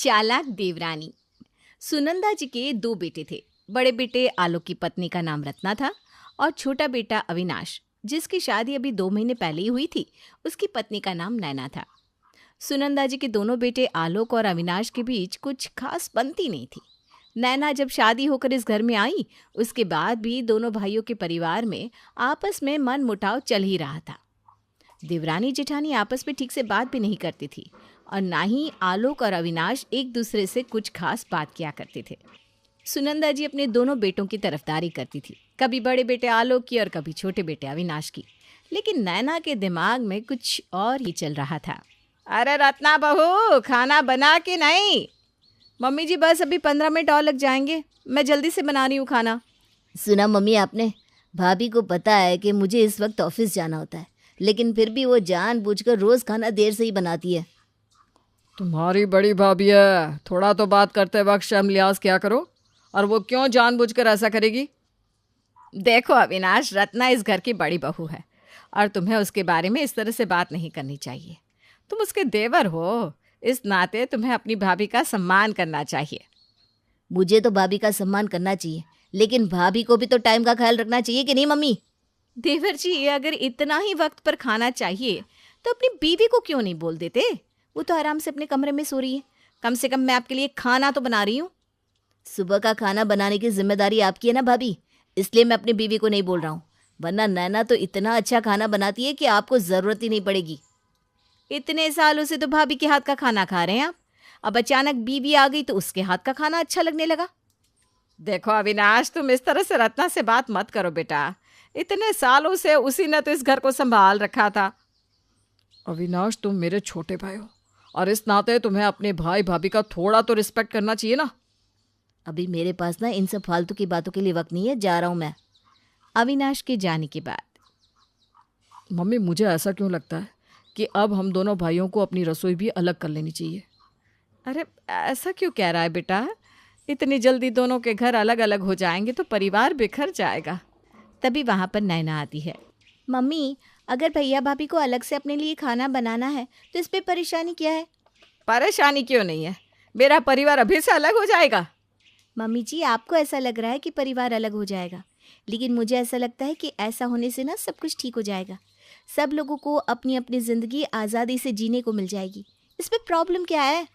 चालाक देवरानी। सुनंदा जी के दो बेटे थे। बड़े बेटे आलोक की पत्नी का नाम रत्ना था और छोटा बेटा अविनाश, जिसकी शादी अभी 2 महीने पहले ही हुई थी, उसकी पत्नी का नाम नैना था। सुनंदा जी के दोनों बेटे आलोक और अविनाश के बीच कुछ खास बनती नहीं थी। नैना जब शादी होकर इस घर में आई, उसके बाद भी दोनों भाइयों के परिवार में आपस में मन मुटाव चल ही रहा था। देवरानी जेठानी आपस में ठीक से बात भी नहीं करती थी और ना ही आलोक और अविनाश एक दूसरे से कुछ खास बात किया करते थे। सुनंदा जी अपने दोनों बेटों की तरफदारी करती थी, कभी बड़े बेटे आलोक की और कभी छोटे बेटे अविनाश की। लेकिन नैना के दिमाग में कुछ और ही चल रहा था। अरे रत्ना बहू, खाना बना के नहीं? मम्मी जी बस अभी 15 मिनट और लग जाएंगे, मैं जल्दी से बना रही हूँ खाना। सुना मम्मी आपने? भाभी को पता है कि मुझे इस वक्त ऑफिस जाना होता है, लेकिन फिर भी वो जानबूझकर रोज खाना देर से ही बनाती है। तुम्हारी बड़ी भाभी है, थोड़ा तो बात करते वक्त शर्म लिहाज क्या करो। और वो क्यों जानबूझकर ऐसा करेगी? देखो अविनाश, रत्ना इस घर की बड़ी बहू है और तुम्हें उसके बारे में इस तरह से बात नहीं करनी चाहिए। तुम उसके देवर हो, इस नाते तुम्हें अपनी भाभी का सम्मान करना चाहिए। मुझे तो भाभी का सम्मान करना चाहिए, लेकिन भाभी को भी तो टाइम का ख्याल रखना चाहिए कि नहीं मम्मी? देवर जी, अगर इतना ही वक्त पर खाना चाहिए तो अपनी बीवी को क्यों नहीं बोल देते? वो तो आराम से अपने कमरे में सो रही है। कम से कम मैं आपके लिए खाना तो बना रही हूँ। सुबह का खाना बनाने की जिम्मेदारी आपकी है ना भाभी, इसलिए मैं अपनी बीवी को नहीं बोल रहा हूँ, वरना नैना तो इतना अच्छा खाना बनाती है कि आपको ज़रूरत ही नहीं पड़ेगी। इतने सालों से तो भाभी के हाथ का खाना खा रहे हैं आप, अब अचानक बीवी आ गई तो उसके हाथ का खाना अच्छा लगने लगा। देखो अविनाश, तुम इस तरह से रत्ना से बात मत करो बेटा। इतने सालों से उसी ने तो इस घर को संभाल रखा था। अविनाश, तुम मेरे छोटे भाई हो और इस नाते तुम्हें अपने भाई भाभी का थोड़ा तो रिस्पेक्ट करना चाहिए ना। अभी मेरे पास ना इन सब फालतू की बातों के लिए वक्त नहीं है, जा रहा हूँ मैं। अविनाश के जाने के बाद मम्मी, मुझे ऐसा क्यों लगता है कि अब हम दोनों भाइयों को अपनी रसोई भी अलग कर लेनी चाहिए। अरे ऐसा क्यों कह रहा है बेटा? इतनी जल्दी दोनों के घर अलग अलग हो जाएंगे तो परिवार बिखर जाएगा। तभी वहाँ पर नैना आती है। मम्मी, अगर भैया भाभी को अलग से अपने लिए खाना बनाना है तो इस पे परेशानी क्या है? परेशानी क्यों नहीं है? मेरा परिवार अभी से अलग हो जाएगा। मम्मी जी, आपको ऐसा लग रहा है कि परिवार अलग हो जाएगा, लेकिन मुझे ऐसा लगता है कि ऐसा होने से ना सब कुछ ठीक हो जाएगा। सब लोगों को अपनी अपनी ज़िंदगी आज़ादी से जीने को मिल जाएगी। इस पे प्रॉब्लम क्या है?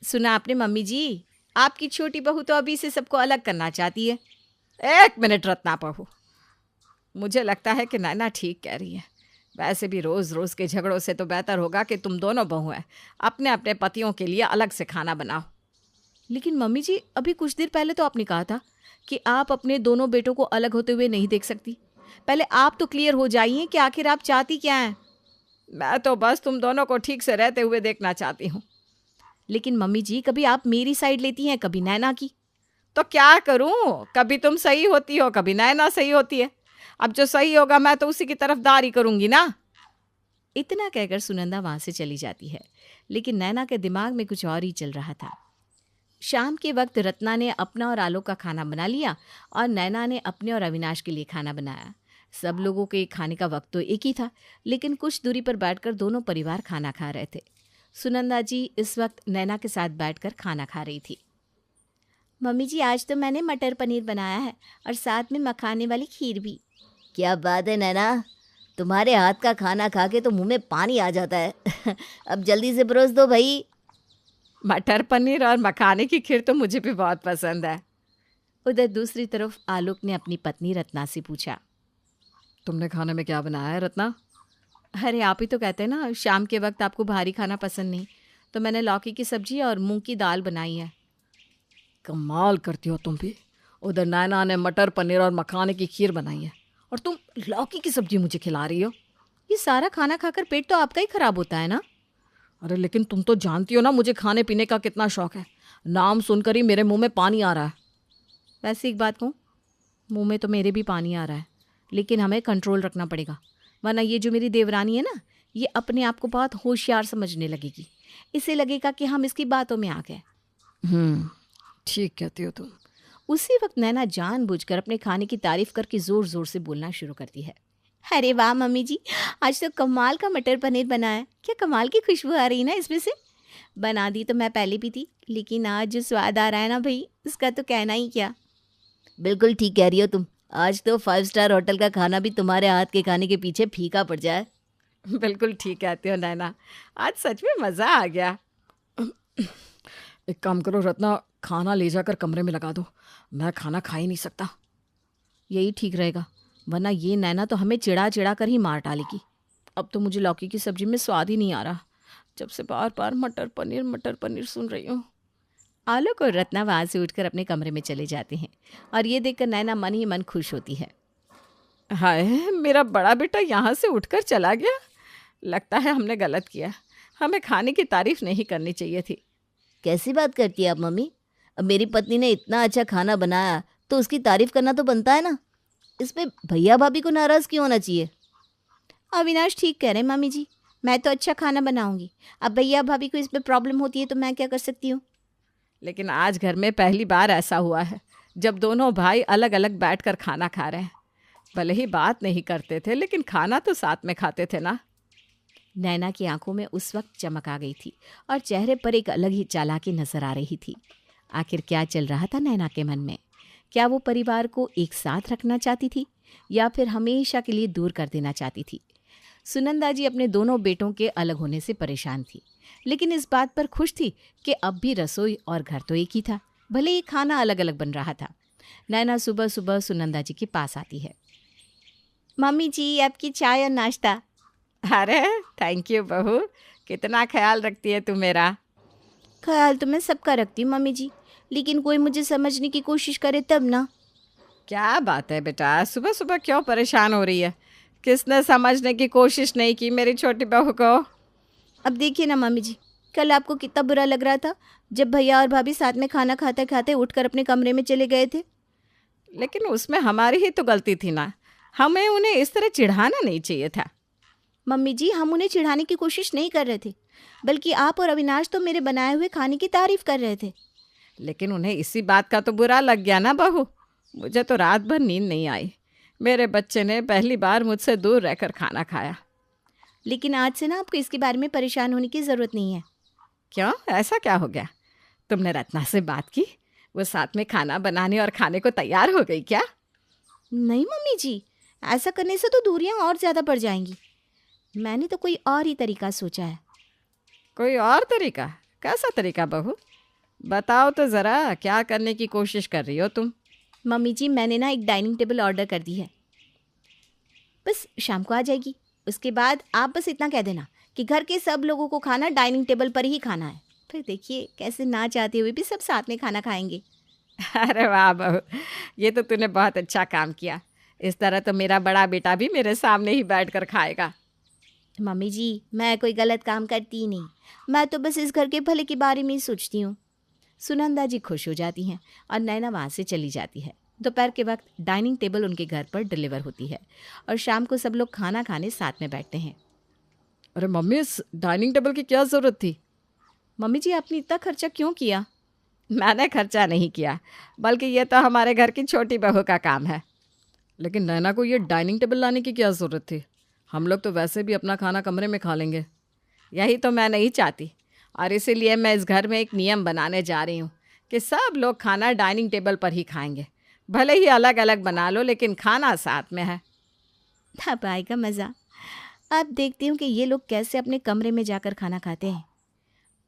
सुना आपने मम्मी जी, आपकी छोटी बहू तो अभी से सबको अलग करना चाहती है। एक मिनट रत्ना बहू, मुझे लगता है कि नैना ठीक कह रही है। वैसे भी रोज़ रोज़ के झगड़ों से तो बेहतर होगा कि तुम दोनों बहुएं अपने अपने पतियों के लिए अलग से खाना बनाओ। लेकिन मम्मी जी, अभी कुछ देर पहले तो आपने कहा था कि आप अपने दोनों बेटों को अलग होते हुए नहीं देख सकती। पहले आप तो क्लियर हो जाइए कि आखिर आप चाहती क्या हैं। मैं तो बस तुम दोनों को ठीक से रहते हुए देखना चाहती हूँ। लेकिन मम्मी जी, कभी आप मेरी साइड लेती हैं, कभी नैना की। तो क्या करूँ, कभी तुम सही होती हो, कभी नैना सही होती है। अब जो सही होगा मैं तो उसी की तरफदारी करूँगी ना। इतना कहकर सुनंदा वहाँ से चली जाती है, लेकिन नैना के दिमाग में कुछ और ही चल रहा था। शाम के वक्त रत्ना ने अपना और आलोक का खाना बना लिया और नैना ने अपने और अविनाश के लिए खाना बनाया। सब लोगों के खाने का वक्त तो एक ही था, लेकिन कुछ दूरी पर बैठकर दोनों परिवार खाना खा रहे थे। सुनंदा जी इस वक्त नैना के साथ बैठकर खाना खा रही थी। मम्मी जी, आज तो मैंने मटर पनीर बनाया है और साथ में मखाने वाली खीर भी। क्या बात है नैना, तुम्हारे हाथ का खाना खा के तो मुंह में पानी आ जाता है। अब जल्दी से परोस दो भाई। मटर पनीर और मखाने की खीर तो मुझे भी बहुत पसंद है। उधर दूसरी तरफ आलोक ने अपनी पत्नी रत्ना से पूछा, तुमने खाने में क्या बनाया है रत्ना? अरे आप ही तो कहते हैं ना, शाम के वक्त आपको भारी खाना पसंद नहीं, तो मैंने लौकी की सब्जी और मूंग की दाल बनाई है। कमाल करती हो तुम भी। उधर नैना ने मटर पनीर और मखाने की खीर बनाई है और तुम लौकी की सब्जी मुझे खिला रही हो। ये सारा खाना खाकर पेट तो आपका ही खराब होता है ना। अरे लेकिन तुम तो जानती हो ना मुझे खाने पीने का कितना शौक है। नाम सुनकर ही मेरे मुंह में पानी आ रहा है। वैसे एक बात कहूँ, मुंह में तो मेरे भी पानी आ रहा है, लेकिन हमें कंट्रोल रखना पड़ेगा, वरना ये जो मेरी देवरानी है ना, ये अपने आप को बहुत होशियार समझने लगेगी। इसे लगेगा कि हम इसकी बातों में आ गए। ठीक कहती हो तुम। उसी वक्त नैना जानबूझकर अपने खाने की तारीफ करके जोर जोर से बोलना शुरू करती है। अरे वाह मम्मी जी, आज तो कमाल का मटर पनीर बना है। क्या कमाल की खुशबू आ रही है ना इसमें से। बना दी तो मैं पहले भी थी, लेकिन आज जो स्वाद आ रहा है ना भाई, उसका तो कहना ही क्या। बिल्कुल ठीक कह रही हो तुम। आज तो 5 स्टार होटल का खाना भी तुम्हारे हाथ के खाने के पीछे फीका पड़ जाए। बिल्कुल ठीक कहते हो नैना, आज सच में मज़ा आ गया। एक काम करो रत्ना, खाना ले जाकर कमरे में लगा दो, मैं खाना खा ही नहीं सकता। यही ठीक रहेगा, वरना ये नैना तो हमें चिढ़ा चिढ़ा कर ही मार डालेगी। अब तो मुझे लौकी की सब्जी में स्वाद ही नहीं आ रहा, जब से बार बार मटर पनीर सुन रही हूँ। आलोक और रत्ना वहाँ से उठकर अपने कमरे में चले जाते हैं और ये देखकर नैना मन ही मन खुश होती है। हाय, मेरा बड़ा बेटा यहाँ से उठकर चला गया। लगता है हमने गलत किया, हमें खाने की तारीफ नहीं करनी चाहिए थी। कैसी बात करती है आप मम्मी? अब मेरी पत्नी ने इतना अच्छा खाना बनाया तो उसकी तारीफ करना तो बनता है ना। इसमें भैया भाभी को नाराज़ क्यों होना चाहिए? अविनाश ठीक कह रहे हैं मम्मी जी, मैं तो अच्छा खाना बनाऊंगी। अब भैया भाभी को इसमें प्रॉब्लम होती है तो मैं क्या कर सकती हूँ? लेकिन आज घर में पहली बार ऐसा हुआ है जब दोनों भाई अलग अलग बैठकर खाना खा रहे हैं। भले ही बात नहीं करते थे, लेकिन खाना तो साथ में खाते थे ना। नैना की आंखों में उस वक्त चमक आ गई थी और चेहरे पर एक अलग ही चालाकी नजर आ रही थी। आखिर क्या चल रहा था नैना के मन में? क्या वो परिवार को एक साथ रखना चाहती थी या फिर हमेशा के लिए दूर कर देना चाहती थी? सुनंदा जी अपने दोनों बेटों के अलग होने से परेशान थी, लेकिन इस बात पर खुश थी कि अब भी रसोई और घर तो एक ही था, भले ही खाना अलग अलग बन रहा था। नैना सुबह सुबह सुनंदा जी के पास आती है। मम्मी जी, आपकी चाय और नाश्ता। अरे थैंक यू बहू, कितना ख्याल रखती है तू मेरा। ख्याल तो मैं सबका रखती हूँ मम्मी जी, लेकिन कोई मुझे समझने की कोशिश करे तब ना। क्या बात है बेटा, सुबह सुबह क्यों परेशान हो रही है? किसने समझने की कोशिश नहीं की मेरी छोटी बहू को? अब देखिए ना मम्मी जी, कल आपको कितना बुरा लग रहा था जब भैया और भाभी साथ में खाना खाते खाते उठकर अपने कमरे में चले गए थे। लेकिन उसमें हमारी ही तो गलती थी ना, हमें उन्हें इस तरह चिढ़ाना नहीं चाहिए था। मम्मी जी, हम उन्हें चिढ़ाने की कोशिश नहीं कर रहे थे, बल्कि आप और अविनाश तो मेरे बनाए हुए खाने की तारीफ कर रहे थे। लेकिन उन्हें इसी बात का तो बुरा लग गया ना बहू। मुझे तो रात भर नींद नहीं आई। मेरे बच्चे ने पहली बार मुझसे दूर रहकर खाना खाया। लेकिन आज से ना आपको इसके बारे में परेशान होने की ज़रूरत नहीं है। क्यों, ऐसा क्या हो गया? तुमने रत्ना से बात की? वो साथ में खाना बनाने और खाने को तैयार हो गई क्या? नहीं मम्मी जी, ऐसा करने से तो दूरियां और ज़्यादा बढ़ जाएंगी। मैंने तो कोई और ही तरीका सोचा है। कोई और तरीका? कैसा तरीका बहू? बताओ तो ज़रा, क्या करने की कोशिश कर रही हो तुम? मम्मी जी, मैंने ना एक डाइनिंग टेबल ऑर्डर कर दी है, बस शाम को आ जाएगी। उसके बाद आप बस इतना कह देना कि घर के सब लोगों को खाना डाइनिंग टेबल पर ही खाना है। फिर देखिए कैसे ना चाहते हुए भी सब साथ में खाना खाएंगे। अरे वाह बहू, ये तो तूने बहुत अच्छा काम किया। इस तरह तो मेरा बड़ा बेटा भी मेरे सामने ही बैठकर खाएगा। मम्मी जी, मैं कोई गलत काम करती ही नहीं, मैं तो बस इस घर के भले के बारे में ही सोचती हूँ। सुनंदा जी खुश हो जाती हैं और नैना वहाँ से चली जाती है। दोपहर के वक्त डाइनिंग टेबल उनके घर पर डिलीवर होती है और शाम को सब लोग खाना खाने साथ में बैठते हैं। अरे मम्मी, इस डाइनिंग टेबल की क्या ज़रूरत थी? मम्मी जी, आपने इतना खर्चा क्यों किया? मैंने खर्चा नहीं किया, बल्कि ये तो हमारे घर की छोटी बहू का काम है। लेकिन नैना को ये डाइनिंग टेबल लाने की क्या ज़रूरत थी? हम लोग तो वैसे भी अपना खाना कमरे में खा लेंगे। यही तो मैं नहीं चाहती, और इसीलिए मैं इस घर में एक नियम बनाने जा रही हूँ कि सब लोग खाना डाइनिंग टेबल पर ही खाएंगे। भले ही अलग अलग बना लो, लेकिन खाना साथ में है। अब आएगा मज़ा। अब देखती हूँ कि ये लोग कैसे अपने कमरे में जाकर खाना खाते हैं,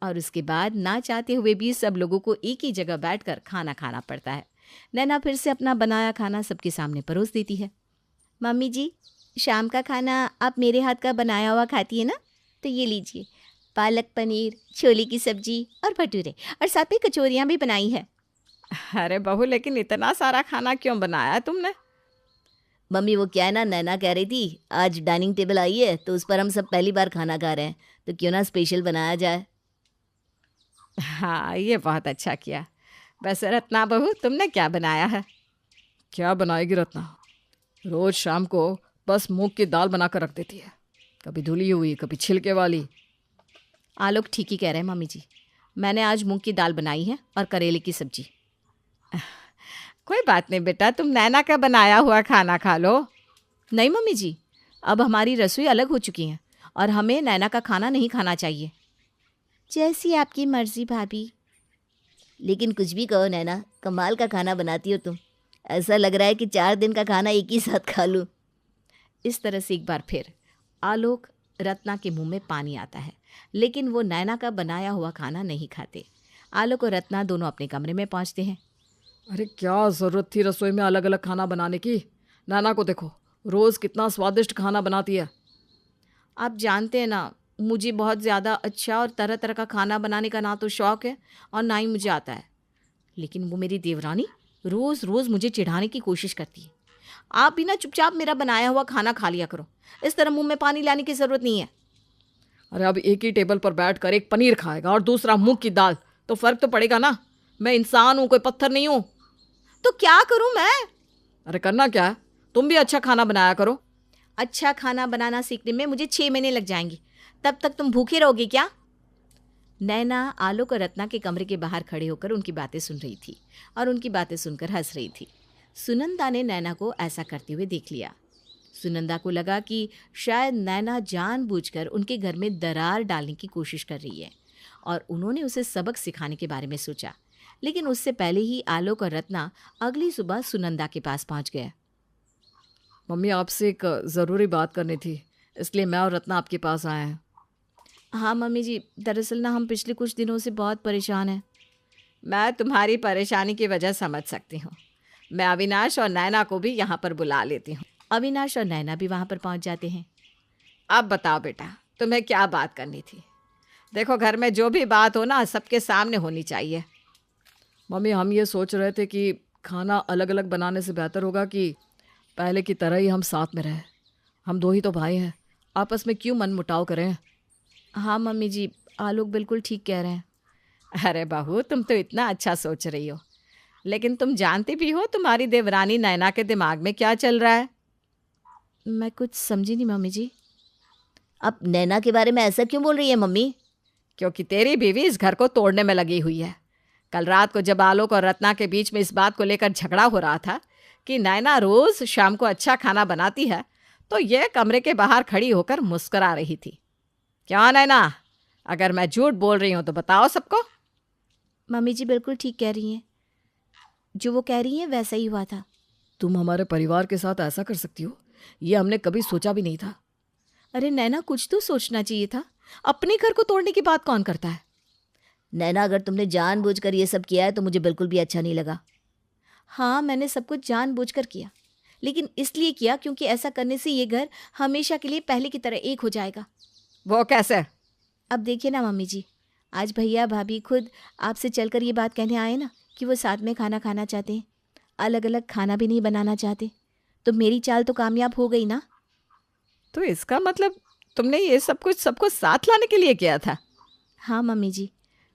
और उसके बाद ना चाहते हुए भी सब लोगों को एक ही जगह बैठकर खाना खाना पड़ता है। नैना फिर से अपना बनाया खाना सबके सामने परोस देती है। मम्मी जी, शाम का खाना आप मेरे हाथ का बनाया हुआ खाती है ना, तो ये लीजिए, पालक पनीर, छोले की सब्जी और भटूरे, और साथ में कचौरियाँ भी बनाई है। अरे बहू, लेकिन इतना सारा खाना क्यों बनाया तुमने? मम्मी, वो क्या है ना, नैना कह रही थी आज डाइनिंग टेबल आई है तो उस पर हम सब पहली बार खाना खा रहे हैं, तो क्यों ना स्पेशल बनाया जाए। हाँ, ये बहुत अच्छा किया। वैसे रत्ना बहू, तुमने क्या बनाया है? क्या बनाएगी रत्ना? रोज़ शाम को बस मूंग की दाल बनाकर रख देती है, कभी धुली हुई कभी छिलके वाली। आलोक ठीक ही कह रहे हैं मम्मी जी, मैंने आज मूंग की दाल बनाई है और करेले की सब्जी। कोई बात नहीं बेटा, तुम नैना का बनाया हुआ खाना खा लो। नहीं मम्मी जी, अब हमारी रसोई अलग हो चुकी है और हमें नैना का खाना नहीं खाना चाहिए। जैसी आपकी मर्जी भाभी। लेकिन कुछ भी कहो नैना, कमाल का खाना बनाती हो तुम। ऐसा लग रहा है कि 4 दिन का खाना एक ही साथ खा लूँ। इस तरह से एक बार फिर आलोक रत्ना के मुंह में पानी आता है, लेकिन वो नैना का बनाया हुआ खाना नहीं खाते। आलोक और रत्ना दोनों अपने कमरे में पहुंचते हैं। अरे क्या ज़रूरत थी रसोई में अलग अलग खाना बनाने की। नैना को देखो, रोज़ कितना स्वादिष्ट खाना बनाती है। आप जानते हैं ना, मुझे बहुत ज़्यादा अच्छा और तरह तरह का खाना बनाने का ना तो शौक़ है और ना ही मुझे आता है। लेकिन वो मेरी देवरानी रोज़ रोज़ मुझे चिढ़ाने की कोशिश करती है। आप भी ना चुपचाप मेरा बनाया हुआ खाना खा लिया करो, इस तरह मुंह में पानी लाने की ज़रूरत नहीं है। अरे अब एक ही टेबल पर बैठकर एक पनीर खाएगा और दूसरा मूंग की दाल, तो फ़र्क तो पड़ेगा ना। मैं इंसान हूँ, कोई पत्थर नहीं हूँ। तो क्या करूँ मैं? अरे करना क्या है, तुम भी अच्छा खाना बनाया करो। अच्छा खाना बनाना सीखने में मुझे 6 महीने लग जाएंगे, तब तक तुम भूखे रहोगे क्या? नैना आलोक और रत्ना के कमरे के बाहर खड़े होकर उनकी बातें सुन रही थी और उनकी बातें सुनकर हंस रही थी। सुनंदा ने नैना को ऐसा करते हुए देख लिया। सुनंदा को लगा कि शायद नैना जानबूझकर उनके घर में दरार डालने की कोशिश कर रही है और उन्होंने उसे सबक सिखाने के बारे में सोचा। लेकिन उससे पहले ही आलोक और रत्ना अगली सुबह सुनंदा के पास पहुंच गए। मम्मी, आपसे एक ज़रूरी बात करनी थी, इसलिए मैं और रत्ना आपके पास आए हैं। हाँ मम्मी जी, दरअसल ना हम पिछले कुछ दिनों से बहुत परेशान हैं। मैं तुम्हारी परेशानी की वजह समझ सकती हूँ। मैं अविनाश और नैना को भी यहाँ पर बुला लेती हूँ। अविनाश और नैना भी वहाँ पर पहुँच जाते हैं। अब बताओ बेटा, तुम्हें क्या बात करनी थी? देखो, घर में जो भी बात हो ना, सबके सामने होनी चाहिए। मम्मी, हम ये सोच रहे थे कि खाना अलग अलग बनाने से बेहतर होगा कि पहले की तरह ही हम साथ में रहें। हम 2 ही तो भाई हैं, आपस में क्यों मनमुटाव करें। हाँ मम्मी जी, आलोक बिल्कुल ठीक कह रहे हैं। अरे बहू, तुम तो इतना अच्छा सोच रही हो, लेकिन तुम जानती भी हो तुम्हारी देवरानी नैना के दिमाग में क्या चल रहा है। मैं कुछ समझी नहीं मम्मी जी। अब नैना के बारे में ऐसा क्यों बोल रही है मम्मी? क्योंकि तेरी बीवी इस घर को तोड़ने में लगी हुई है। कल रात को जब आलोक और रत्ना के बीच में इस बात को लेकर झगड़ा हो रहा था कि नैना रोज शाम को अच्छा खाना बनाती है, तो ये कमरे के बाहर खड़ी होकर मुस्कुरा रही थी। क्या नैना, अगर मैं झूठ बोल रही हूँ तो बताओ सबको। मम्मी जी बिल्कुल ठीक कह रही हैं, जो वो कह रही हैं वैसा ही हुआ था। तुम हमारे परिवार के साथ ऐसा कर सकती हो, ये हमने कभी सोचा भी नहीं था। अरे नैना, कुछ तो सोचना चाहिए था। अपने घर को तोड़ने की बात कौन करता है? नैना, अगर तुमने जानबूझकर ये सब किया है तो मुझे बिल्कुल भी अच्छा नहीं लगा। हाँ, मैंने सब कुछ जानबूझकर किया, लेकिन इसलिए किया क्योंकि ऐसा करने से ये घर हमेशा के लिए पहले की तरह एक हो जाएगा। वो कैसे? अब देखिए ना मम्मी जी, आज भैया भाभी खुद आपसे चलकर ये बात कहने आए ना कि वो साथ में खाना खाना चाहते हैं, अलग अलग खाना भी नहीं बनाना चाहते, तो मेरी चाल तो कामयाब हो गई ना। तो इसका मतलब तुमने ये सब कुछ सबको साथ लाने के लिए किया था? हाँ मम्मी जी,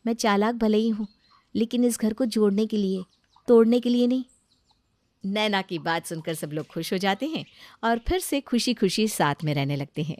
मैं चालाक भले ही हूँ, लेकिन इस घर को जोड़ने के लिए, तोड़ने के लिए नहीं। नैना की बात सुनकर सब लोग खुश हो जाते हैं और फिर से खुशी खुशी साथ में रहने लगते हैं।